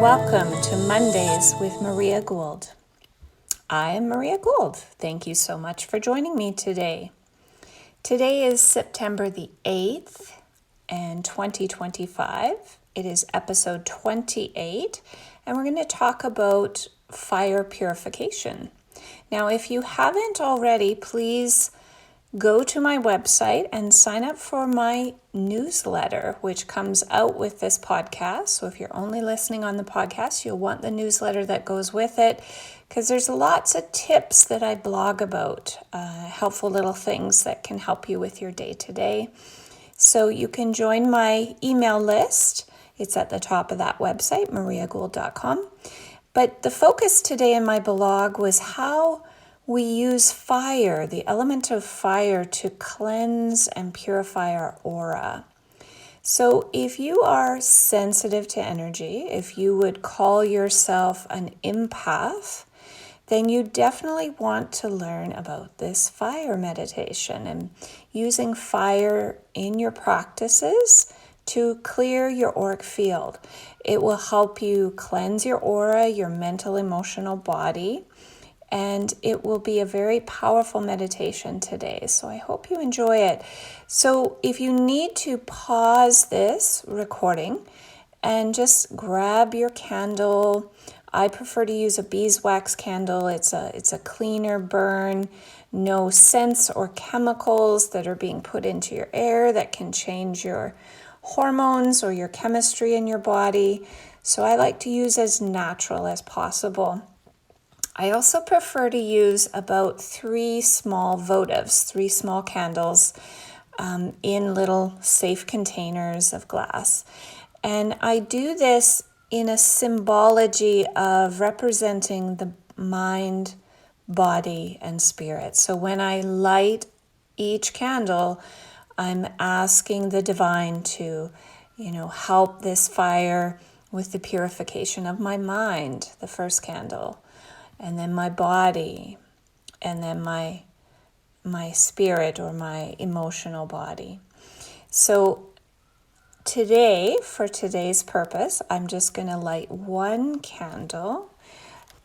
welcome to Mondays with Maria Gould. I am Maria Gould. Thank you so much for joining me today. Today is September the 8th and 2025. It is episode 28, and we're going to talk about fire purification. Now, if you haven't already, please go to my website and sign up for my newsletter, which comes out with this podcast. So if you're only listening on the podcast, you'll want the newsletter that goes with it, because there's lots of tips that I blog about, helpful little things that can help you with your day-to-day. So you can join my email list. It's at the top of that website, mariagould.com. But the focus today in my blog was how we use fire, the element of fire, to cleanse and purify our aura. So if you are sensitive to energy, if you would call yourself an empath, then you definitely want to learn about this fire meditation and using fire in your practices to clear your auric field. It will help you cleanse your aura, your mental, emotional body, and it will be a very powerful meditation today. So I hope you enjoy it. So if you need to pause this recording and just grab your candle, I prefer to use a beeswax candle. It's a cleaner burn, no scents or chemicals that are being put into your air that can change your hormones or your chemistry in your body. So I like to use as natural as possible. I also prefer to use about 3 small votives, 3 small candles in little safe containers of glass. And I do this in a symbology of representing the mind, body, and spirit. So when I light each candle, I'm asking the divine to, help this fire with the purification of my mind, the first candle, and then my body, and then my spirit or my emotional body. So today, for today's purpose, I'm just going to light 1 candle,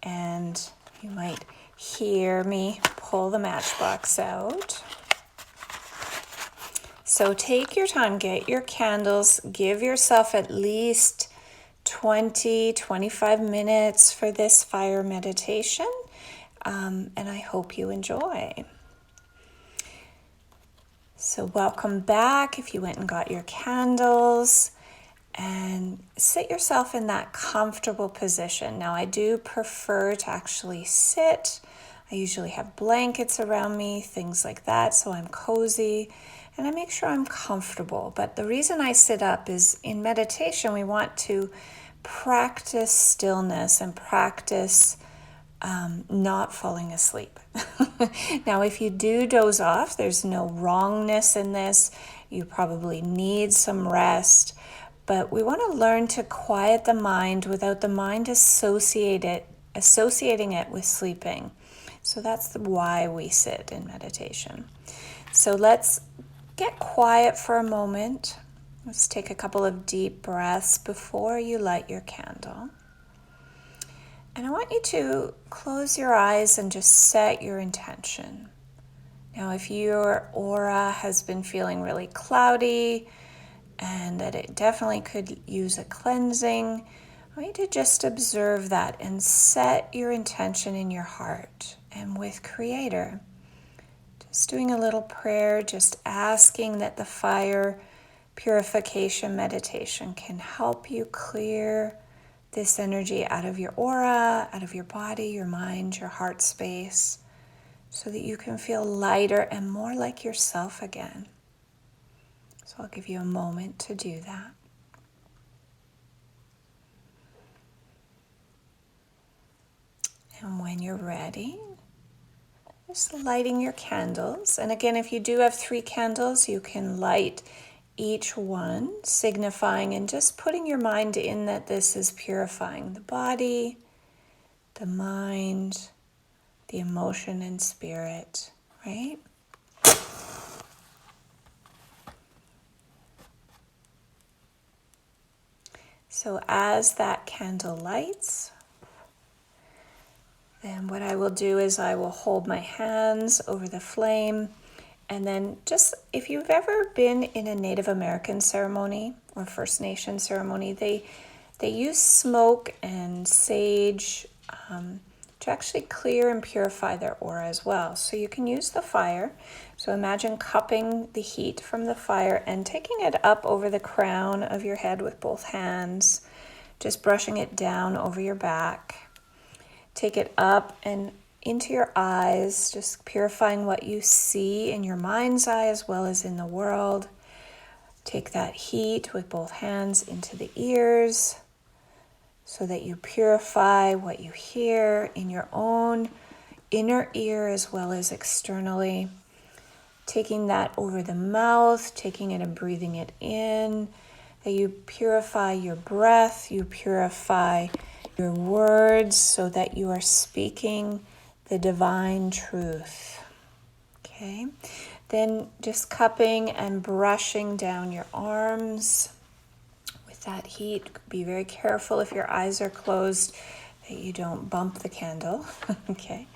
and you might hear me pull the matchbox out. So take your time, get your candles, give yourself at least 20-25 minutes for this fire meditation, and I hope you enjoy. So welcome back if you went and got your candles, and sit yourself in that comfortable position. Now I do prefer to actually sit. I usually have blankets around me, things like that, so I'm cozy. And I make sure I'm comfortable. But the reason I sit up is in meditation, we want to practice stillness and practice not falling asleep. Now, if you do doze off, there's no wrongness in this. You probably need some rest. But we want to learn to quiet the mind without the mind associating it with sleeping. So that's why we sit in meditation. So let's get quiet for a moment. Let's take a couple of deep breaths before you light your candle. And I want you to close your eyes and just set your intention. Now, if your aura has been feeling really cloudy and that it definitely could use a cleansing, I want you to just observe that and set your intention in your heart and with Creator. Just doing a little prayer, just asking that the fire purification meditation can help you clear this energy out of your aura, out of your body, your mind, your heart space, so that you can feel lighter and more like yourself again. So I'll give you a moment to do that. And when you're ready, just lighting your candles. And again, if you do have 3 candles, you can light each one, signifying and just putting your mind in that this is purifying the body, the mind, the emotion and spirit, right? So as that candle lights, then what I will do is I will hold my hands over the flame, and then just, if you've ever been in a Native American ceremony or First Nation ceremony, they use smoke and sage to actually clear and purify their aura as well. So you can use the fire. So imagine cupping the heat from the fire and taking it up over the crown of your head with both hands, just brushing it down over your back. Take it up and into your eyes, just purifying what you see in your mind's eye as well as in the world. Take that heat with both hands into the ears so that you purify what you hear in your own inner ear as well as externally. Taking that over the mouth, taking it and breathing it in, that you purify your breath, you purify your words so that you are speaking the divine truth. Okay? Then just cupping and brushing down your arms with that heat. Be very careful if your eyes are closed that you don't bump the candle. Okay?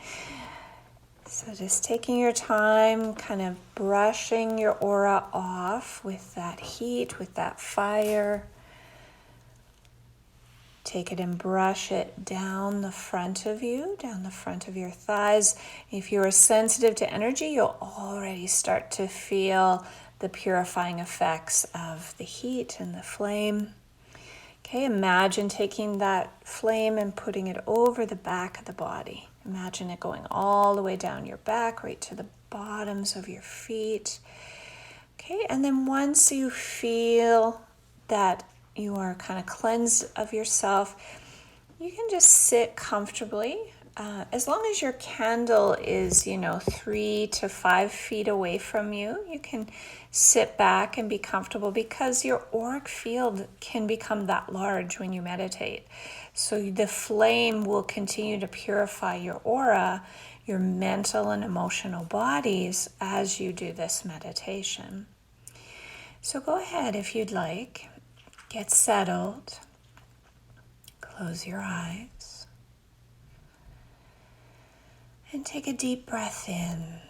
So just taking your time, kind of brushing your aura off with that heat, with that fire. Take it and brush it down the front of you, down the front of your thighs. If you are sensitive to energy, you'll already start to feel the purifying effects of the heat and the flame. Okay, imagine taking that flame and putting it over the back of the body. Imagine it going all the way down your back, right to the bottoms of your feet. Okay, and then once you feel that you are kind of cleansed of yourself, you can just sit comfortably. As long as your candle is, 3 to 5 feet away from you, you can sit back and be comfortable because your auric field can become that large when you meditate. So the flame will continue to purify your aura, your mental and emotional bodies as you do this meditation. So go ahead if you'd like, get settled, close your eyes, and take a deep breath in.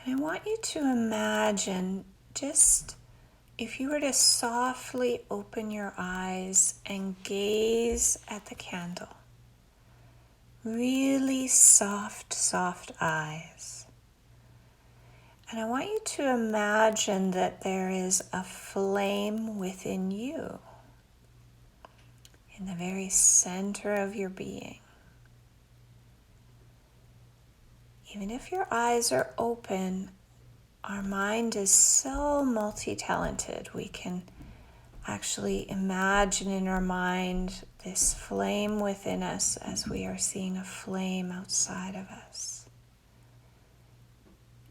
And I want you to imagine, just if you were to softly open your eyes and gaze at the candle, really soft, soft eyes. And I want you to imagine that there is a flame within you, in the very center of your being. Even if your eyes are open, our mind is so multi-talented. We can actually imagine in our mind this flame within us as we are seeing a flame outside of us.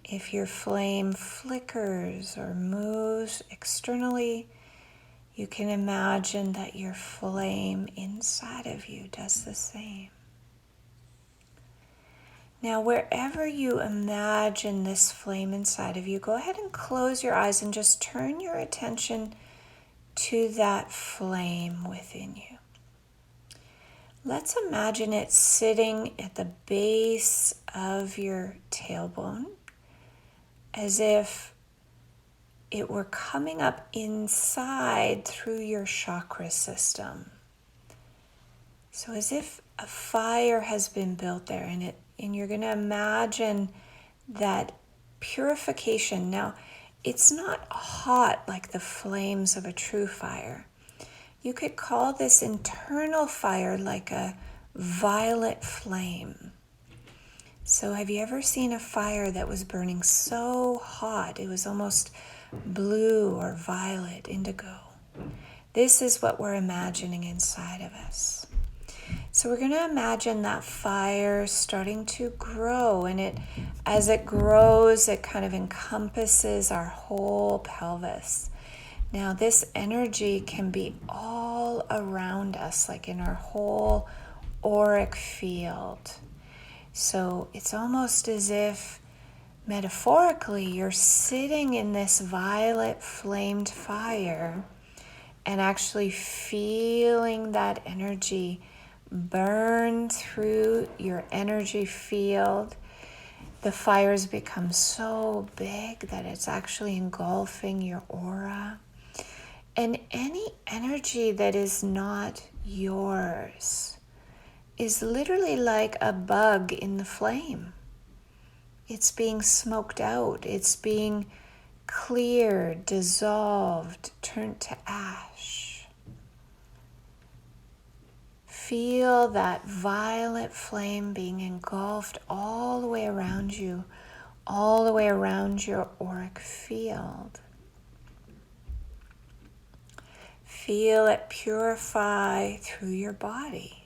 If your flame flickers or moves externally, you can imagine that your flame inside of you does the same. Now, wherever you imagine this flame inside of you, go ahead and close your eyes and just turn your attention to that flame within you. Let's imagine it sitting at the base of your tailbone, as if it were coming up inside through your chakra system. So as if a fire has been built there, and you're going to imagine that purification. Now, it's not hot like the flames of a true fire. You could call this internal fire like a violet flame. So have you ever seen a fire that was burning so hot it was almost blue or violet, indigo? This is what we're imagining inside of us. So we're going to imagine that fire starting to grow, and as it grows, it kind of encompasses our whole pelvis. Now, this energy can be all around us, like in our whole auric field. So it's almost as if Metaphorically, you're sitting in this violet flamed fire and actually feeling that energy burn through your energy field. The fires become so big that it's actually engulfing your aura. And any energy that is not yours is literally like a bug in the flame. It's being smoked out. It's being cleared, dissolved, turned to ash. Feel that violet flame being engulfed all the way around you, all the way around your auric field. Feel it purify through your body.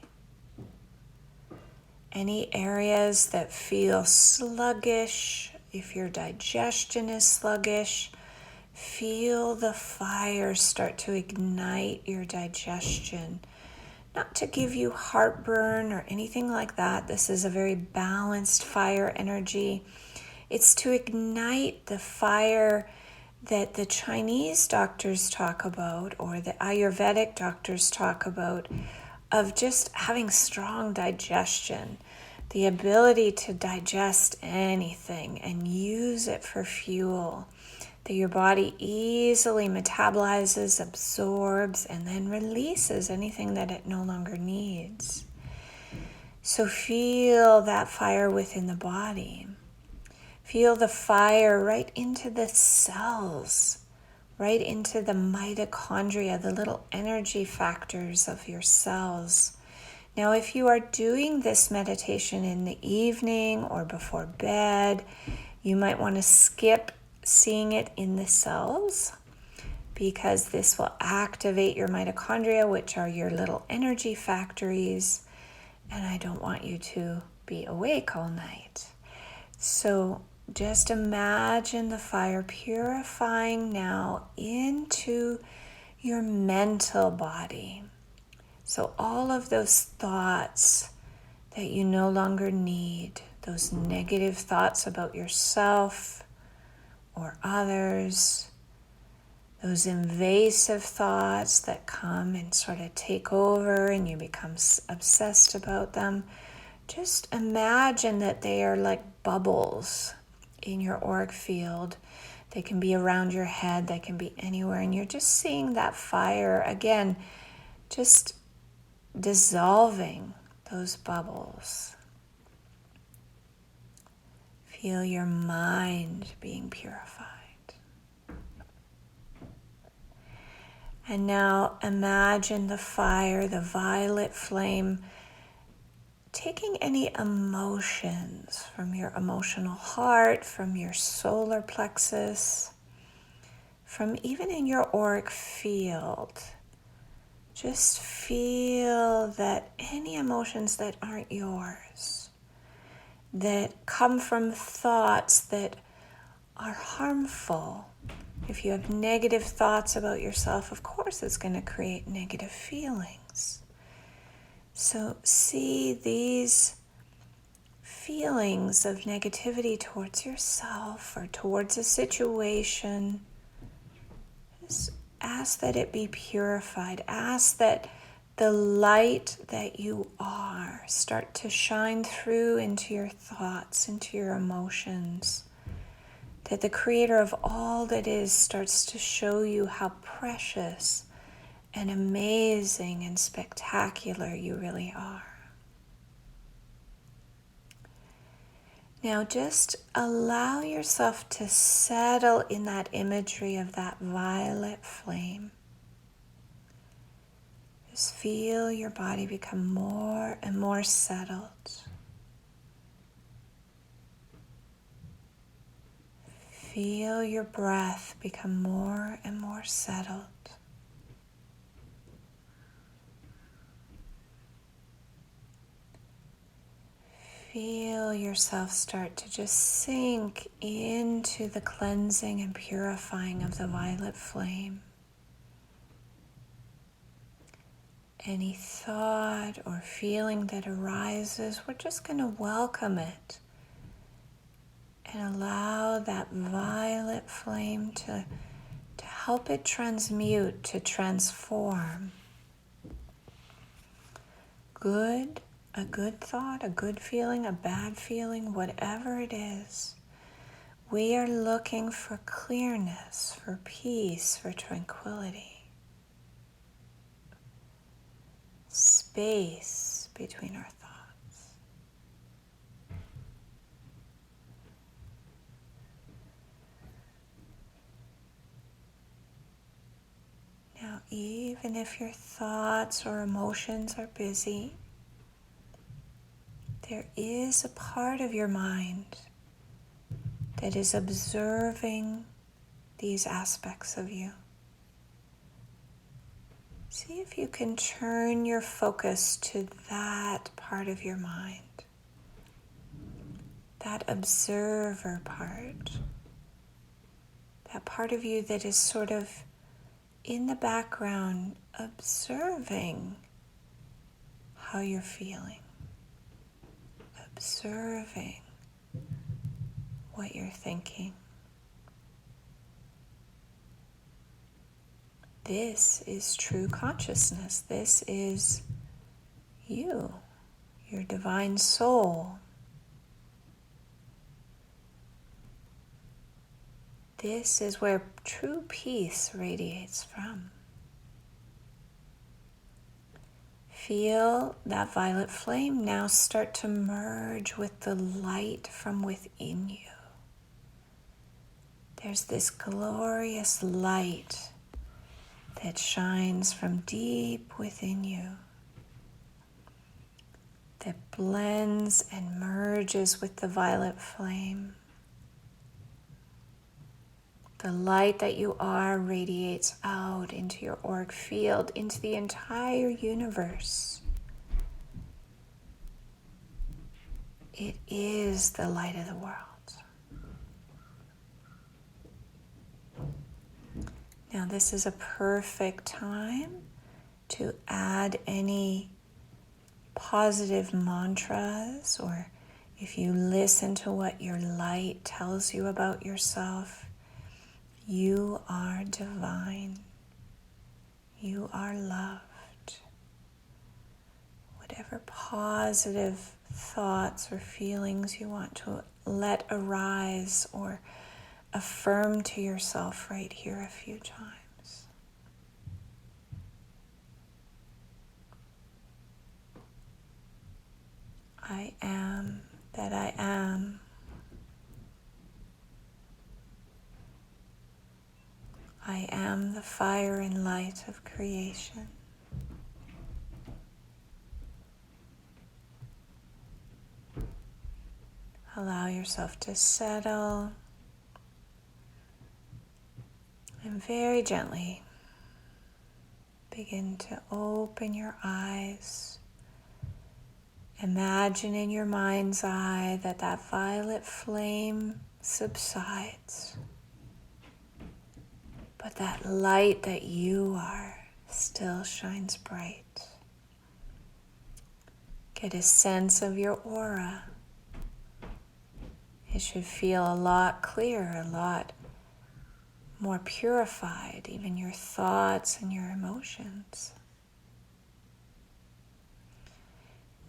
Any areas that feel sluggish, if your digestion is sluggish, feel the fire start to ignite your digestion. Not to give you heartburn or anything like that. This is a very balanced fire energy. It's to ignite the fire that the Chinese doctors talk about, or the Ayurvedic doctors talk about, of just having strong digestion, the ability to digest anything and use it for fuel, that your body easily metabolizes, absorbs, and then releases anything that it no longer needs. So feel that fire within the body. Feel the fire right into the cells, right into the mitochondria, the little energy factors of your cells. Now, if you are doing this meditation in the evening or before bed, you might want to skip seeing it in the cells, because this will activate your mitochondria, which are your little energy factories, and I don't want you to be awake all night. So just imagine the fire purifying now into your mental body. So all of those thoughts that you no longer need, those negative thoughts about yourself or others, those invasive thoughts that come and sort of take over and you become obsessed about them, just imagine that they are like bubbles in your auric field. They can be around your head, they can be anywhere, and you're just seeing that fire again, just dissolving those bubbles. Feel your mind being purified. And now imagine the fire, the violet flame, taking any emotions from your emotional heart, from your solar plexus, from even in your auric field. Just feel that any emotions that aren't yours, that come from thoughts that are harmful. If you have negative thoughts about yourself, of course it's going to create negative feelings. So see these feelings of negativity towards yourself or towards a situation. Just ask that it be purified. Ask that the light that you are start to shine through into your thoughts, into your emotions. That the creator of all that is starts to show you how precious and amazing and spectacular you really are. Now just allow yourself to settle in that imagery of that violet flame. Just feel your body become more and more settled. Feel your breath become more and more settled. Feel yourself start to just sink into the cleansing and purifying of the violet flame. Any thought or feeling that arises, we're just going to welcome it and allow that violet flame to help it transmute, to transform. A good thought, a good feeling, a bad feeling, whatever it is. We are looking for clearness, for peace, for tranquility. Space between our thoughts. Now, even if your thoughts or emotions are busy, there is a part of your mind that is observing these aspects of you. See if you can turn your focus to that part of your mind, that observer part, that part of you that is sort of in the background, observing how you're feeling, observing what you're thinking. This is true consciousness. This is you, your divine soul. This is where true peace radiates from. Feel that violet flame now start to merge with the light from within you. There's this glorious light that shines from deep within you, that blends and merges with the violet flame. The light that you are radiates out into your auric field, into the entire universe. It is the light of the world. Now this is a perfect time to add any positive mantras, or if you listen to what your light tells you about yourself. You are divine. You are loved. Whatever positive thoughts or feelings you want to let arise or affirm to yourself right here a few times. I am that I am. I am the fire and light of creation. Allow yourself to settle and very gently begin to open your eyes. Imagine in your mind's eye that violet flame subsides, but that light that you are still shines bright. Get a sense of your aura. It should feel a lot clearer, a lot more purified, even your thoughts and your emotions.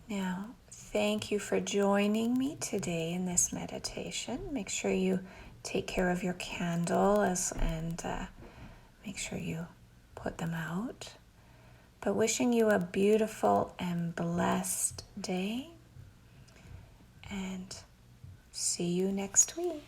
Now, thank you for joining me today in this meditation. Make sure you take care of your candle and make sure you put them out. But wishing you a beautiful and blessed day, and see you next week.